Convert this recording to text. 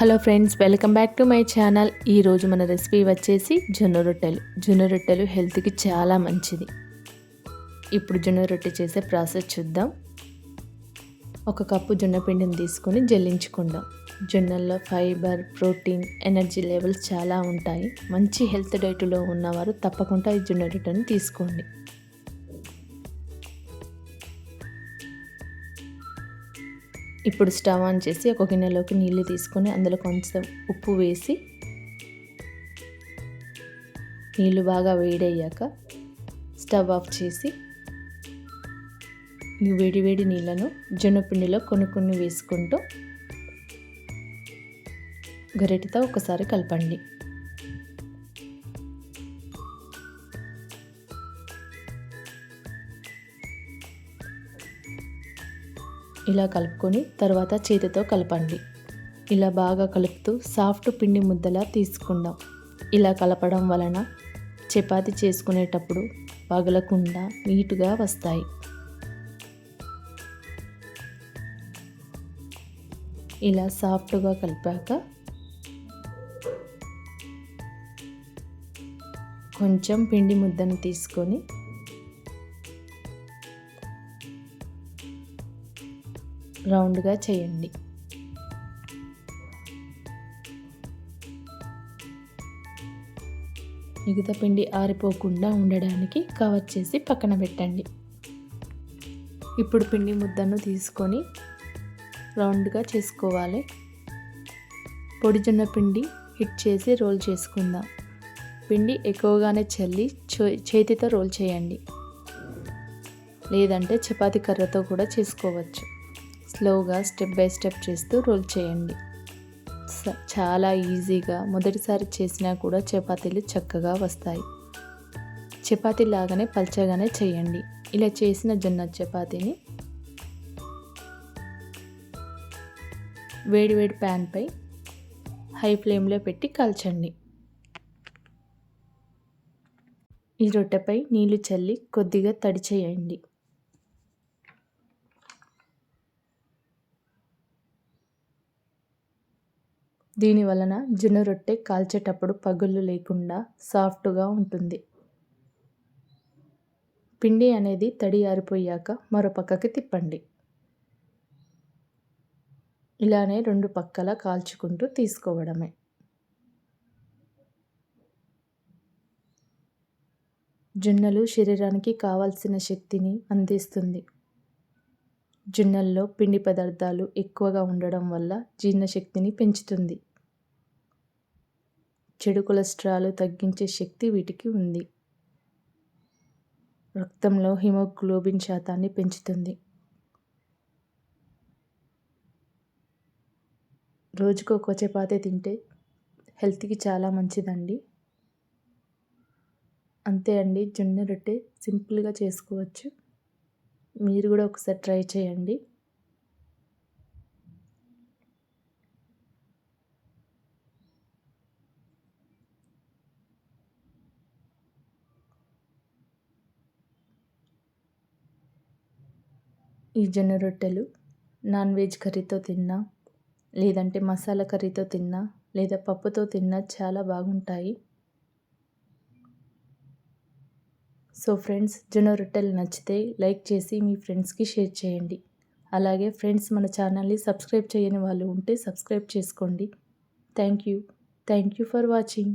Hello friends, welcome back to my channel. ఈరోజు మన recipe వచ్చేసి జొన్న రొట్టెలు. జొన్న రొట్టెలు హెల్త్కి చాలా మంచిది. ఇప్పుడు జొన్న రొట్టె చేసే ప్రాసెస్ చూద్దాం. 1 కప్పు జొన్న పిండిని తీసుకొని జల్లించుకుందాం. జొన్నల్లో ఫైబర్, ప్రోటీన్, ఎనర్జీ లెవెల్స్ చాలా ఉంటాయి. మంచి హెల్త్ డైట్లో ఉన్నవారు తప్పకుండా ఈ జొన్న రొట్టెని తీసుకోండి. ఇప్పుడు స్టవ్ ఆన్ చేసి ఒక గిన్నెలోకి నీళ్ళు తీసుకొని అందులో కొంచెం ఉప్పు వేసి నీళ్ళు బాగా వేడయ్యాక స్టవ్ ఆఫ్ చేసి ఈ వేడి నీళ్ళను జొన్నపిండిలో కొన్ని వేసుకుంటూ గరిటెతో ఒకసారి కలపండి. ఇలా కలుపుకొని తర్వాత చేతితో కలపండి. ఇలా బాగా కలుపుతూ సాఫ్ట్ పిండి ముద్దలా తీసుకుందాం. ఇలా కలపడం వలన చపాతీ చేసుకునేటప్పుడు పగలకుండా నీటుగా వస్తాయి. ఇలా సాఫ్ట్గా కలిపాక కొంచెం పిండి ముద్దను తీసుకొని రౌండ్గా చేయండి. మిగతా పిండి ఆరిపోకుండా ఉండడానికి కవర్ చేసి పక్కన పెట్టండి. ఇప్పుడు పిండి ముద్దను తీసుకొని రౌండ్గా చేసుకోవాలి. పొడి జొన్న పిండి హిట్ చేసి రోల్ చేసుకుందాం. పిండి ఎక్కువగానే చల్లి చేతితో రోల్ చేయండి, లేదంటే చపాతీ కర్రతో కూడా చేసుకోవచ్చు. స్లోగా స్టెప్ బై స్టెప్ చేస్తూ రోల్ చేయండి. చాలా ఈజీగా మొదటిసారి చేసినా కూడా చపాతీలు చక్కగా వస్తాయి. చపాతీ లాగానే పల్చగానే చేయండి. ఇలా చేసిన జొన్న చపాతీని వేడి ప్యాన్పై హై ఫ్లేమ్లో పెట్టి కాల్చండి. ఈ రొట్టెపై నీళ్లు చల్లి కొద్దిగా తడి చేయండి. దీని వలన జొన్న రొట్టె కాల్చేటప్పుడు పగుళ్ళు లేకుండా సాఫ్ట్గా ఉంటుంది. పిండి అనేది తడి ఆరిపోయాక మరో పక్కకి తిప్పండి. ఇలానే 2 పక్కల కాల్చుకుంటూ తీసుకోవడమే. జొన్నలు శరీరానికి కావాల్సిన శక్తిని అందిస్తుంది. జొన్నల్లో పిండి పదార్థాలు ఎక్కువగా ఉండడం వల్ల జీర్ణశక్తిని పెంచుతుంది. చెడు కొలెస్ట్రాల్ తగ్గించే శక్తి వీటికి ఉంది. రక్తంలో హిమోగ్లోబిన్ శాతాన్ని పెంచుతుంది. రోజుకు 1 చపాతీ తింటే హెల్త్కి చాలా మంచిదండి. అంతే అండి, జొన్న రొట్టె సింపుల్గా చేసుకోవచ్చు. మీరు కూడా ఒకసారి ట్రై చేయండి. ఈ జొన్న రొట్టెలు నాన్ వెజ్ కర్రీతో తిన్నా, లేదంటే మసాలా కర్రీతో తిన్నా, లేదా పప్పుతో తిన్నా చాలా బాగుంటాయి. సో ఫ్రెండ్స్, జొన్న రొట్టెలు నచ్చితే లైక్ చేసి మీ ఫ్రెండ్స్కి షేర్ చేయండి. అలాగే ఫ్రెండ్స్, మన ఛానల్ని సబ్స్క్రైబ్ చేయని వాళ్ళు ఉంటే సబ్స్క్రైబ్ చేసుకోండి. Thank you for watching.